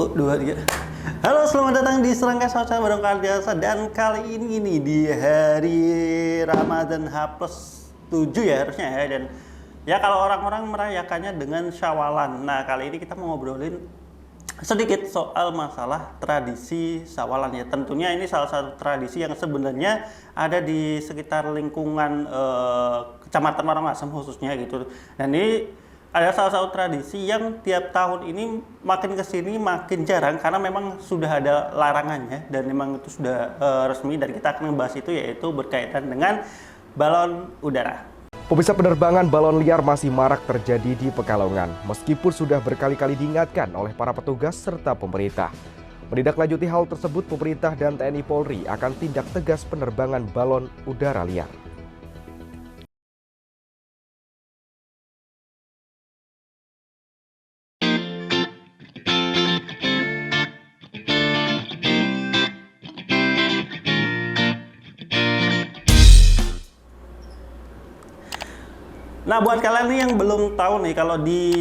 Satu, dua, tiga. Halo, selamat datang di Serangkai Sauca bareng Kardiasa. Dan kali ini nih di hari Ramadan H+7 ya harusnya ya. Dan ya kalau orang-orang merayakannya dengan Syawalan. Nah, kali ini kita mau ngobrolin sedikit soal masalah tradisi Syawalan ya. Tentunya ini salah satu tradisi yang sebenarnya ada di sekitar lingkungan Kecamatan Warangasem khususnya gitu. Dan ini ada salah satu tradisi yang tiap tahun ini makin kesini makin jarang karena memang sudah ada larangannya dan memang itu sudah resmi, dan kita akan membahas itu, yaitu berkaitan dengan balon udara. Pemirsa, penerbangan balon liar masih marak terjadi di Pekalongan meskipun sudah berkali-kali diingatkan oleh para petugas serta pemerintah. Menindaklanjuti hal tersebut, pemerintah dan TNI Polri akan tindak tegas penerbangan balon udara liar. Nah, buat kalian nih yang belum tahu nih, kalau di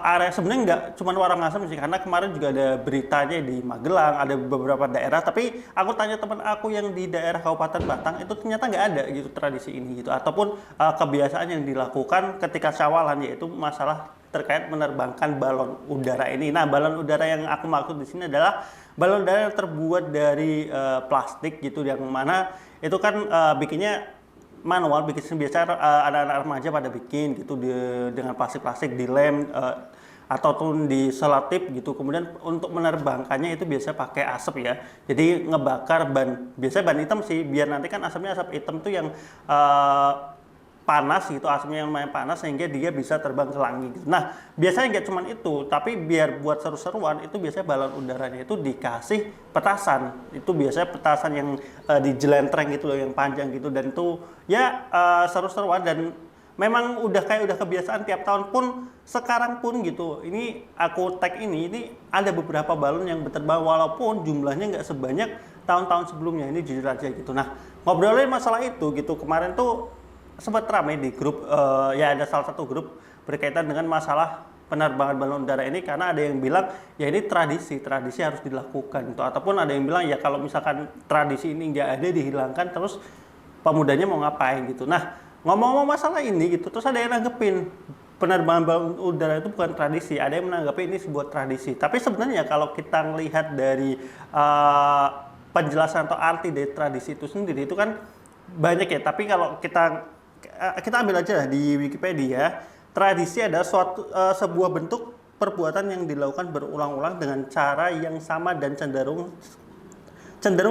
area sebenarnya nggak cuma Warangasem sih, karena kemarin juga ada beritanya di Magelang, ada beberapa daerah. Tapi aku tanya teman aku yang di daerah Kabupaten Batang, itu ternyata nggak ada gitu tradisi ini gitu, ataupun kebiasaan yang dilakukan ketika Syawalan, yaitu masalah terkait menerbangkan balon udara ini. Nah, balon udara yang aku maksud di sini adalah balon udara yang terbuat dari plastik gitu, yang mana itu kan bikinnya manual, bikin biasa anak-anak remaja pada bikin gitu dengan plastik-plastik dilem ataupun diselotip gitu. Kemudian untuk menerbangkannya itu biasa pakai asap ya. Jadi ngebakar biasanya ban hitam sih, biar nanti kan asapnya asap hitam tuh yang panas gitu, asapnya yang lumayan panas sehingga dia bisa terbang ke langit gitu. Nah, biasanya nggak cuma itu, tapi biar buat seru-seruan itu biasanya balon udaranya itu dikasih petasan. Itu biasanya petasan yang dijelentreng gitu loh, yang panjang gitu, dan itu ya seru-seruan, dan memang udah kebiasaan tiap tahun pun sekarang pun gitu. Ini aku tag ini ada beberapa balon yang berterbang walaupun jumlahnya nggak sebanyak tahun-tahun sebelumnya, ini jujur aja gitu. Nah, ngobrolin masalah itu gitu, kemarin tuh sempat ramai di grup, ya ada salah satu grup berkaitan dengan masalah penerbangan balon udara ini, karena ada yang bilang ya ini tradisi harus dilakukan gitu, ataupun ada yang bilang ya kalau misalkan tradisi ini nggak ada, dihilangkan, terus pemudanya mau ngapain gitu. Nah, ngomong-ngomong masalah ini gitu, terus ada yang nanggepin penerbangan balon udara itu bukan tradisi, ada yang menanggapi ini sebuah tradisi. Tapi sebenarnya kalau kita melihat dari penjelasan atau arti dari tradisi itu sendiri itu kan banyak ya. Tapi kalau kita ambil aja di Wikipedia, tradisi adalah sebuah bentuk perbuatan yang dilakukan berulang-ulang dengan cara yang sama dan cenderung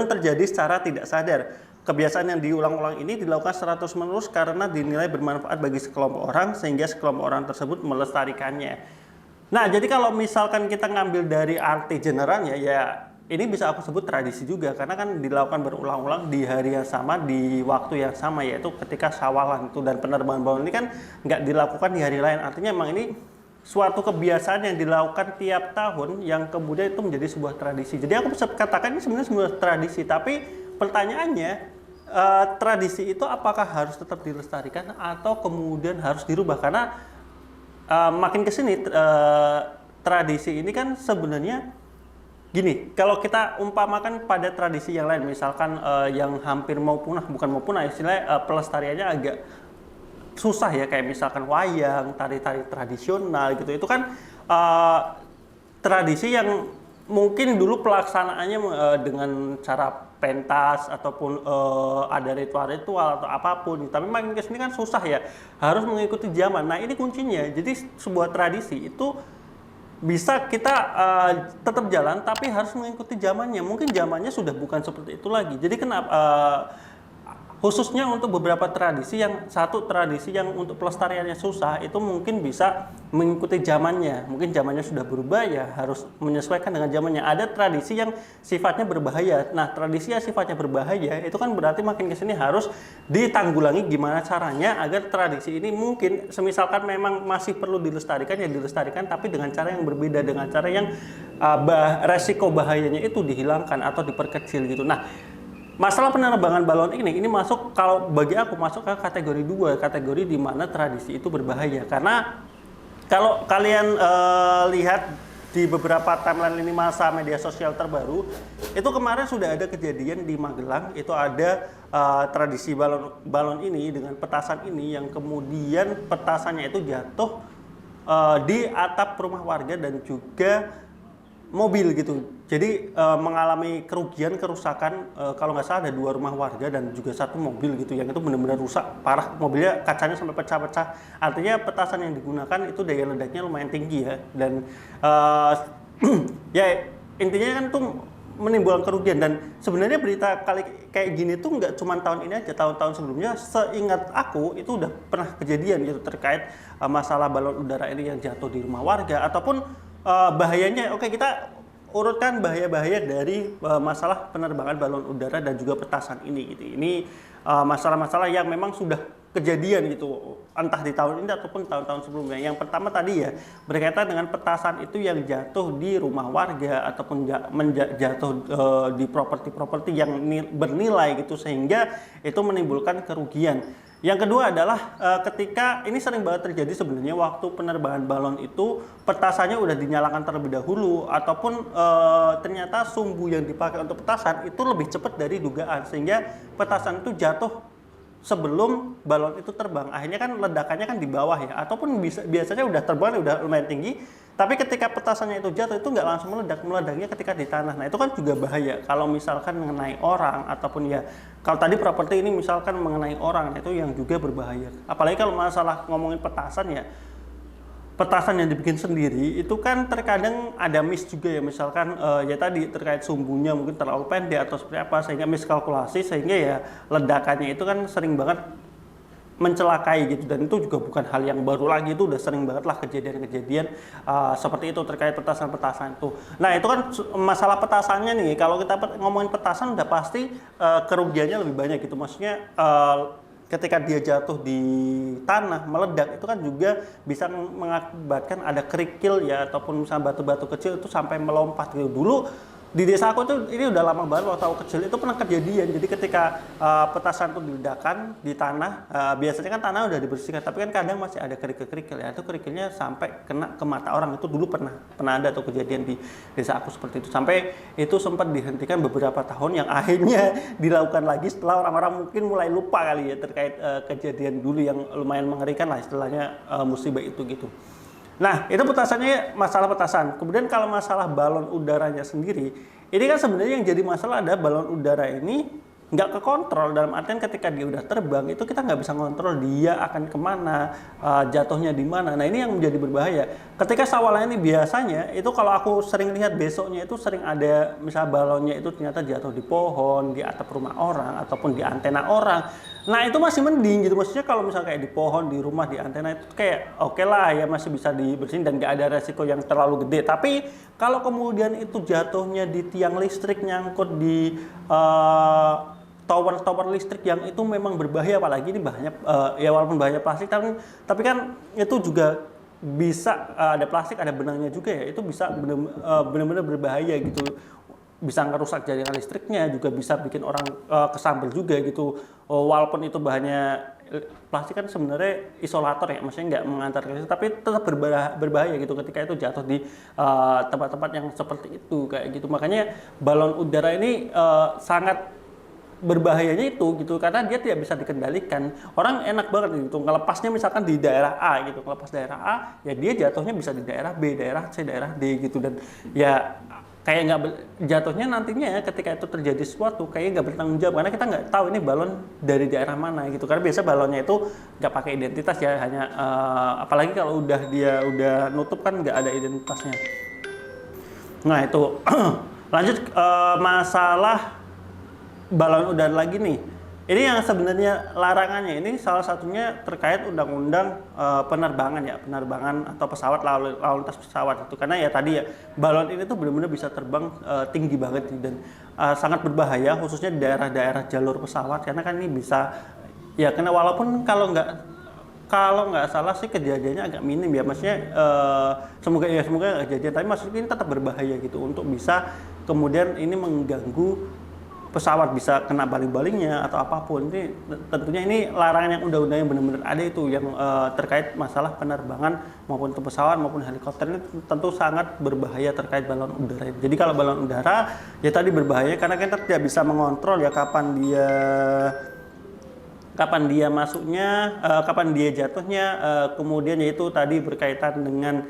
terjadi secara tidak sadar. Kebiasaan yang diulang-ulang ini dilakukan secara terus-menerus karena dinilai bermanfaat bagi sekelompok orang, sehingga sekelompok orang tersebut melestarikannya. Nah, jadi kalau misalkan kita ngambil dari arti generalnya, ya ini bisa aku sebut tradisi juga, karena kan dilakukan berulang-ulang di hari yang sama, di waktu yang sama, yaitu ketika Syawalan itu. Dan penerbangan balon ini kan nggak dilakukan di hari lain, artinya memang ini suatu kebiasaan yang dilakukan tiap tahun yang kemudian itu menjadi sebuah tradisi. Jadi aku bisa katakan ini sebenarnya sebuah tradisi, tapi pertanyaannya, tradisi itu apakah harus tetap dilestarikan atau kemudian harus dirubah? Karena makin kesini tradisi ini kan sebenarnya gini, kalau kita umpamakan pada tradisi yang lain, misalkan yang hampir mau punah, bukan mau punah, istilahnya pelestariannya agak susah ya, kayak misalkan wayang, tari-tari tradisional gitu, itu kan tradisi yang mungkin dulu pelaksanaannya dengan cara pentas ataupun ada ritual-ritual atau apapun, tapi makin kesini kan susah ya, harus mengikuti zaman. Nah, ini kuncinya. Jadi sebuah tradisi itu bisa kita tetap jalan, tapi harus mengikuti zamannya. Mungkin zamannya sudah bukan seperti itu lagi. Jadi kenapa khususnya untuk beberapa tradisi, yang satu tradisi yang untuk pelestariannya susah, itu mungkin bisa mengikuti zamannya. Mungkin zamannya sudah berubah, ya harus menyesuaikan dengan zamannya. Ada tradisi yang sifatnya berbahaya. Nah, tradisi yang sifatnya berbahaya itu kan berarti makin kesini harus ditanggulangi gimana caranya agar tradisi ini mungkin semisalkan memang masih perlu dilestarikan, ya dilestarikan, tapi dengan cara yang berbeda, dengan cara yang resiko bahayanya itu dihilangkan atau diperkecil gitu. Nah, masalah penerbangan balon ini masuk, kalau bagi aku masuk ke kategori 2, kategori di mana tradisi itu berbahaya. Karena kalau kalian lihat di beberapa timeline lini masa media sosial terbaru, itu kemarin sudah ada kejadian di Magelang, itu ada tradisi balon ini dengan petasan ini yang kemudian petasannya itu jatuh di atap rumah warga dan juga mobil gitu. Jadi mengalami kerusakan kalau nggak salah ada 2 rumah warga dan juga 1 mobil gitu yang itu benar-benar rusak parah, mobilnya kacanya sampai pecah-pecah. Artinya petasan yang digunakan itu daya ledaknya lumayan tinggi ya, dan ya intinya kan tuh menimbulkan kerugian. Dan sebenarnya berita kayak gini tuh nggak cuma tahun ini aja, tahun-tahun sebelumnya seingat aku itu udah pernah kejadian gitu terkait masalah balon udara ini yang jatuh di rumah warga ataupun bahayanya. Oke, kita urutkan bahaya-bahaya dari masalah penerbangan balon udara dan juga petasan ini gitu. Ini masalah-masalah yang memang sudah kejadian gitu, entah di tahun ini ataupun tahun-tahun sebelumnya. Yang pertama tadi ya, berkaitan dengan petasan itu yang jatuh di rumah warga ataupun jatuh di properti-properti yang bernilai gitu, sehingga itu menimbulkan kerugian. Yang kedua adalah ketika ini sering banget terjadi sebenarnya waktu penerbangan balon itu petasannya udah dinyalakan terlebih dahulu ataupun ternyata sumbu yang dipakai untuk petasan itu lebih cepat dari dugaan, sehingga petasan itu jatuh sebelum balon itu terbang. Akhirnya kan ledakannya kan di bawah ya, ataupun biasanya udah terbang udah lumayan tinggi, tapi ketika petasannya itu jatuh itu nggak langsung meledaknya ketika di tanah. Nah itu kan juga bahaya kalau misalkan mengenai orang ataupun ya kalau tadi properti ini misalkan mengenai orang, itu yang juga berbahaya. Apalagi kalau masalah ngomongin petasan ya, petasan yang dibikin sendiri itu kan terkadang ada miss juga ya, misalkan ya tadi terkait sumbunya mungkin terlalu pendek atau seperti apa sehingga miskalkulasi, sehingga ya ledakannya itu kan sering banget mencelakai gitu. Dan itu juga bukan hal yang baru lagi, itu udah sering banget lah kejadian-kejadian seperti itu terkait petasan-petasan itu. Nah itu kan masalah petasannya nih, kalau kita ngomongin petasan udah pasti kerugiannya lebih banyak gitu, maksudnya ketika dia jatuh di tanah meledak itu kan juga bisa mengakibatkan ada kerikil ya, ataupun misalnya batu-batu kecil itu sampai melompat gitu. Dulu di desa aku itu ini udah lama banget, waktu aku kecil itu pernah kejadian. Jadi ketika petasan itu diledakan di tanah, biasanya kan tanah udah dibersihkan, tapi kan kadang masih ada kerikil-kerikil ya, itu kerikilnya sampai kena ke mata orang. Itu dulu pernah ada tuh kejadian di desa aku seperti itu, sampai itu sempat dihentikan beberapa tahun, yang akhirnya dilakukan lagi setelah orang-orang mungkin mulai lupa kali ya terkait kejadian dulu yang lumayan mengerikan lah istilahnya, musibah itu gitu. Nah, itu petasannya, masalah petasan. Kemudian kalau masalah balon udaranya sendiri, ini kan sebenarnya yang jadi masalah ada balon udara ini nggak kekontrol, dalam artian ketika dia udah terbang itu kita nggak bisa ngontrol dia akan kemana, jatuhnya di mana. Nah ini yang menjadi berbahaya. Ketika sawalnya ini biasanya itu kalau aku sering lihat besoknya itu sering ada misalnya balonnya itu ternyata jatuh di pohon, di atap rumah orang ataupun di antena orang. Nah itu masih mending gitu, maksudnya kalau misalnya kayak di pohon, di rumah, di antena itu kayak oke lah ya, masih bisa dibersihin dan nggak ada resiko yang terlalu gede. Tapi kalau kemudian itu jatuhnya di tiang listrik, nyangkut di tower listrik yang itu memang berbahaya, apalagi ini bahannya ya walaupun bahannya plastik tapi kan itu juga bisa ada plastik, ada benangnya juga ya, itu bisa benar-benar berbahaya gitu, bisa ngerusak jaringan listriknya, juga bisa bikin orang kesambel juga gitu. Walaupun itu bahannya plastik kan sebenarnya isolator ya, maksudnya nggak mengantar ke listrik, tapi tetap berbahaya gitu ketika itu jatuh di tempat-tempat yang seperti itu kayak gitu. Makanya balon udara ini sangat berbahayanya itu gitu, karena dia tidak bisa dikendalikan. Orang enak banget gitu ngelepasnya, misalkan di daerah A gitu, ngelepas daerah A ya dia jatuhnya bisa di daerah B, daerah C, daerah D gitu. Dan ya kayak nggak jatuhnya nantinya ketika itu terjadi sesuatu kayak nggak bertanggung jawab, karena kita nggak tahu ini balon dari daerah mana gitu, karena biasa balonnya itu nggak pakai identitas ya, hanya apalagi kalau dia udah nutup kan nggak ada identitasnya. Nah itu lanjut masalah balon udara lagi nih. Ini yang sebenarnya larangannya ini salah satunya terkait undang-undang penerbangan ya, penerbangan atau pesawat, lalu lintas pesawat itu. Karena ya tadi ya balon ini tuh benar-benar bisa terbang tinggi banget dan sangat berbahaya khususnya di daerah-daerah jalur pesawat, karena kan ini bisa ya karena walaupun kalau nggak salah sih kejadiannya agak minim ya, maksudnya semoga nggak kejadian, tapi maksudnya ini tetap berbahaya gitu untuk bisa kemudian ini mengganggu pesawat bisa kena baling-balingnya atau apapun. Ini tentunya ini larangan yang undang-undang yang benar-benar ada itu yang terkait masalah penerbangan maupun itu pesawat maupun helikopter ini tentu sangat berbahaya terkait balon udara. Jadi kalau balon udara ya tadi berbahaya karena kita tidak bisa mengontrol ya kapan dia masuknya, kapan dia jatuhnya, kemudian yaitu tadi berkaitan dengan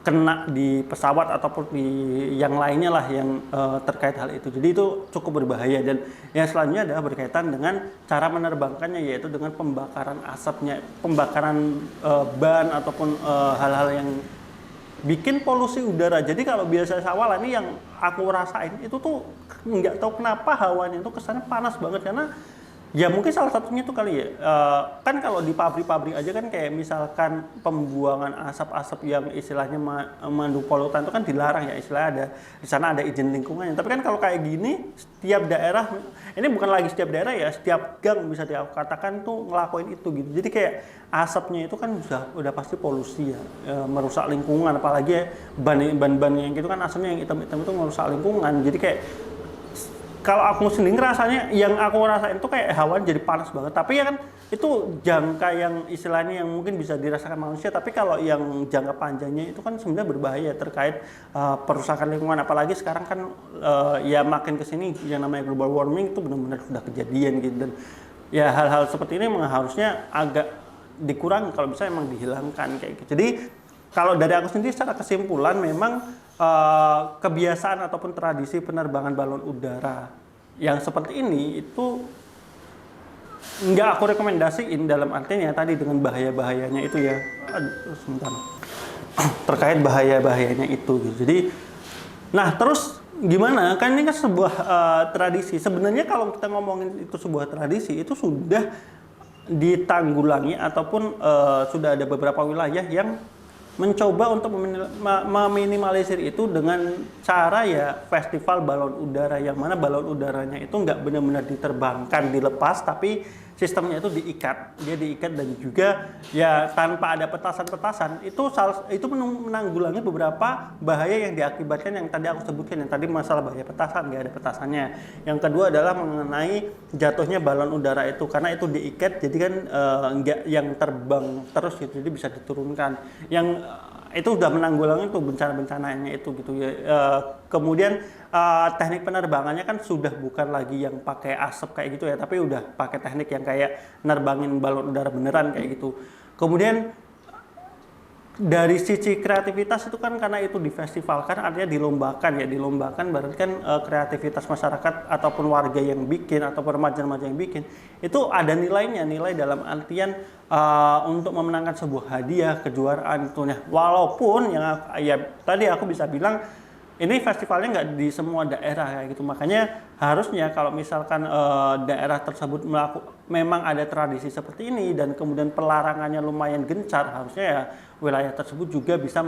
kena di pesawat ataupun di yang lainnya lah yang terkait hal itu. Jadi itu cukup berbahaya dan yang selanjutnya adalah berkaitan dengan cara menerbangkannya yaitu dengan pembakaran asapnya, pembakaran ban ataupun hal-hal yang bikin polusi udara. Jadi kalau biasa awal ini yang aku rasain itu tuh nggak tahu kenapa hawanya itu kesannya panas banget karena ya mungkin salah satunya itu kali ya, kan kalau di pabrik-pabrik aja kan kayak misalkan pembuangan asap-asap yang istilahnya mengandung polutan itu kan dilarang ya, istilahnya ada di sana ada izin lingkungannya. Tapi kan kalau kayak gini setiap daerah, ini bukan lagi setiap daerah ya, setiap gang bisa dikatakan tuh ngelakuin itu gitu. Jadi kayak asapnya itu kan udah pasti polusi ya, merusak lingkungan, apalagi ya, ban-ban yang gitu kan asapnya yang hitam-hitam itu merusak lingkungan. Jadi kayak kalau aku sendiri rasanya yang aku rasain tuh kayak hewan jadi panas banget. Tapi ya kan itu jangka yang istilahnya yang mungkin bisa dirasakan manusia. Tapi kalau yang jangka panjangnya itu kan sebenarnya berbahaya terkait perusakan lingkungan. Apalagi sekarang kan ya makin kesini yang namanya global warming itu benar-benar sudah kejadian gitu. Dan ya hal-hal seperti ini memang harusnya agak dikurangi kalau bisa emang dihilangkan kayak gitu. Jadi kalau dari aku sendiri secara kesimpulan memang kebiasaan ataupun tradisi penerbangan balon udara yang seperti ini itu nggak aku rekomendasiin dalam artinya tadi dengan bahaya-bahayanya itu ya. Sebentar. Terkait bahaya-bahayanya itu gitu. Jadi nah terus gimana kan ini kan sebuah tradisi. Sebenarnya kalau kita ngomongin itu sebuah tradisi itu sudah ditanggulangi ataupun sudah ada beberapa wilayah yang mencoba untuk meminimalisir itu dengan cara ya festival balon udara yang mana balon udaranya itu nggak benar-benar diterbangkan dilepas tapi sistemnya itu dia diikat dan juga ya tanpa ada petasan-petasan itu menanggulangi beberapa bahaya yang diakibatkan yang tadi aku sebutkan, yang tadi masalah bahaya petasan nggak ada petasannya. Yang kedua adalah mengenai jatuhnya balon udara itu karena itu diikat jadi kan nggak yang terbang terus gitu, jadi bisa diturunkan yang itu udah menanggulangi tuh bencana-bencananya itu gitu ya. Kemudian teknik penerbangannya kan sudah bukan lagi yang pakai asap kayak gitu ya, tapi udah pakai teknik yang kayak nerbangin balon udara beneran kayak gitu. Kemudian dari sisi kreativitas itu kan karena itu di festival kan artinya dilombakan berarti kan kreativitas masyarakat ataupun warga yang bikin ataupun remaja-remaja yang bikin itu ada nilainya, nilai dalam artian untuk memenangkan sebuah hadiah kejuaraan itu. Nah, walaupun yang ya tadi aku bisa bilang ini festivalnya nggak di semua daerah kayak gitu, makanya harusnya kalau misalkan daerah tersebut memang ada tradisi seperti ini dan kemudian pelarangannya lumayan gencar, harusnya ya wilayah tersebut juga bisa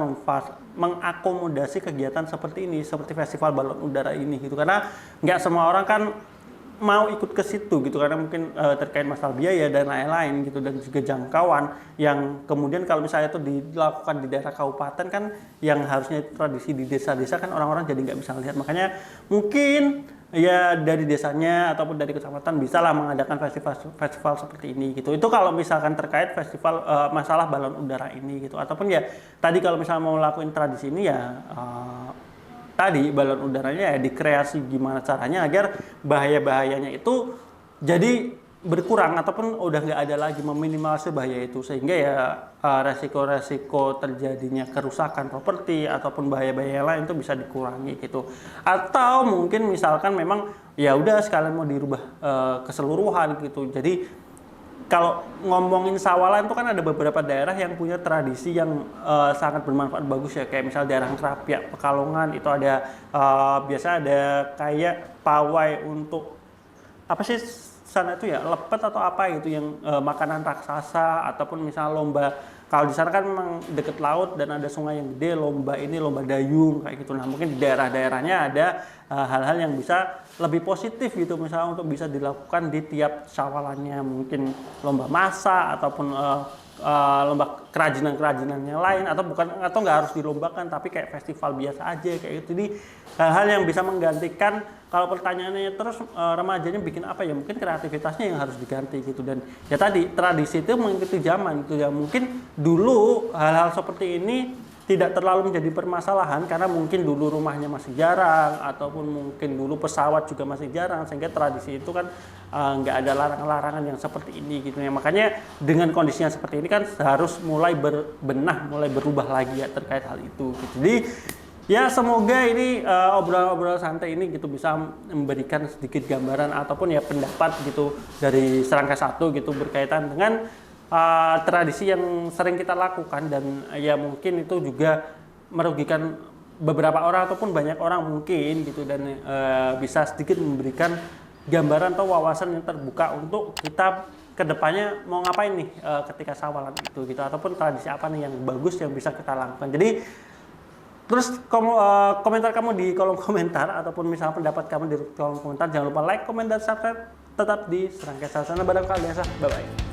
mengakomodasi kegiatan seperti ini, seperti festival balon udara ini gitu, karena nggak semua orang kan mau ikut ke situ gitu karena mungkin terkait masalah biaya dan lain-lain gitu dan juga jangkauan yang kemudian kalau misalnya itu dilakukan di daerah kabupaten kan yang harusnya tradisi di desa-desa kan orang-orang jadi nggak bisa lihat, makanya mungkin ya dari desanya ataupun dari kecamatan bisa lah mengadakan festival seperti ini gitu. Itu kalau misalkan terkait festival masalah balon udara ini gitu, ataupun ya tadi kalau misalnya mau lakuin tradisi ini ya tadi balon udaranya ya dikreasi gimana caranya agar bahaya-bahayanya itu jadi berkurang ataupun udah nggak ada lagi, meminimalisir bahaya itu sehingga ya resiko-resiko terjadinya kerusakan properti ataupun bahaya-bahaya lain itu bisa dikurangi gitu. Atau mungkin misalkan memang ya udah sekalian mau dirubah keseluruhan gitu. Jadi kalau ngomongin sawalan itu kan ada beberapa daerah yang punya tradisi yang sangat bermanfaat bagus ya, kayak misalnya daerah Krapia, Pekalongan itu ada biasa ada kayak pawai untuk apa sih sana itu ya lepet atau apa gitu yang makanan raksasa ataupun misalnya lomba. Kalau di sana kan memang deket laut dan ada sungai yang gede, lomba dayung kayak gitu. Nah mungkin di daerah-daerahnya ada hal-hal yang bisa lebih positif gitu, misalnya untuk bisa dilakukan di tiap syawalannya, mungkin lomba masak ataupun lomba kerajinan-kerajinan yang lain, atau nggak harus dilombakan tapi kayak festival biasa aja kayak gitu. Jadi hal-hal yang bisa menggantikan, kalau pertanyaannya terus remajanya bikin apa ya, mungkin kreativitasnya yang harus diganti gitu. Dan ya tadi tradisi itu mengikuti zaman gitu ya, mungkin dulu hal-hal seperti ini tidak terlalu menjadi permasalahan karena mungkin dulu rumahnya masih jarang, ataupun mungkin dulu pesawat juga masih jarang, sehingga tradisi itu kan nggak ada larangan-larangan yang seperti ini gitu ya. Makanya dengan kondisinya seperti ini kan harus mulai berbenah, mulai berubah lagi ya terkait hal itu gitu. Jadi ya semoga ini obrolan-obrolan santai ini gitu bisa memberikan sedikit gambaran ataupun ya pendapat gitu dari Serangkai 1 gitu berkaitan dengan tradisi yang sering kita lakukan, dan ya mungkin itu juga merugikan beberapa orang ataupun banyak orang mungkin gitu, dan bisa sedikit memberikan gambaran atau wawasan yang terbuka untuk kita kedepannya mau ngapain nih ketika sawalan itu gitu, ataupun tradisi apa nih yang bagus yang bisa kita lakukan. Jadi terus komentar kamu di kolom komentar, ataupun misalnya pendapat kamu di kolom komentar. Jangan lupa like, komen, dan subscribe. Tetap di Serangkai Sasana bareng kalian. Bye bye.